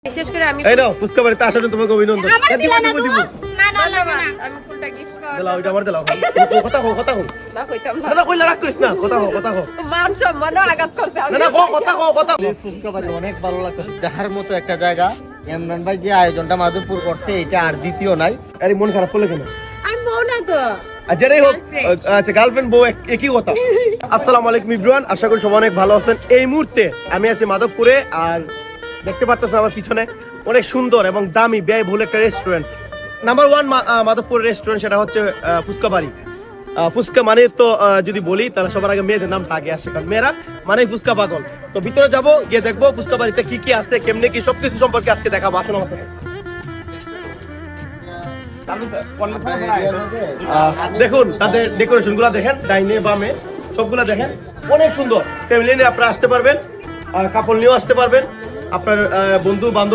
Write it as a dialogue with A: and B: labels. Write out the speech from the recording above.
A: বিশেষ করে আমি
B: এই নাও ফুচকা বাড়িতে আসার জন্য তোমাকে অভিনন্দন। দিব দিব।
A: না আমি ফুলটা গিফট করব।
B: দাও এটা আমার দাও। কথা কও।
A: না কইতাম না।
B: না কইলা রাগ করিস না। কথা কও।
A: মান সম্মান আঘাত করছে।
B: না কথা কও।
C: এই ফুচকা বাড়ি অনেক ভালো লাগছে, দেখার মতো একটা জায়গা। ইমরান ভাই যে আয়োজনটা মাধবপুর করছে এটা আর দ্বিতীয় নাই।
B: আরে মন খারাপ করলে কেন?
A: আমি বউ না তো।
B: যাই হোক, আচ্ছা গার্লফ্রেন্ড বউ একই কথা। আসসালামু আলাইকুম এভরিওয়ান, আশা করি সবাই অনেক ভালো আছেন। এই মুহূর্তে আমি আছি মাধবপুরে, আর দেখতে পাচ্ছেন আমার পিছনে অনেক সুন্দর এবং দামি ব্যয়বহুল একটা রেস্টুরেন্ট। নাম্বার 1 মাধবপুর রেস্টুরেন্ট, সেটা হচ্ছে ফুচকা বাড়ি। ফুচকা মানে তো যদি বলি তাহলে সবার আগে মেয়েদের নামটা আগে আসে, কারণ মেয়েরা মানে ফুচকা পাগল। তো ভিতরে যাবো, গিয়ে দেখবো ফুচকা বাড়িতে কি কি আছে, কেমনে কি সবকিছু সম্পর্কে আজকে দেখাবো। আসুন আমার সাথে। দেখুন তাদের ডেকোরেশন গুলা দেখেন, ডাইনে বামে সবগুলা দেখেন, অনেক সুন্দর। ফ্যামিলি নিয়ে আপনারা আসতে পারবেন, কাপড় নিয়েও আসতে পারবেন, আপনার বন্ধু বান্ধব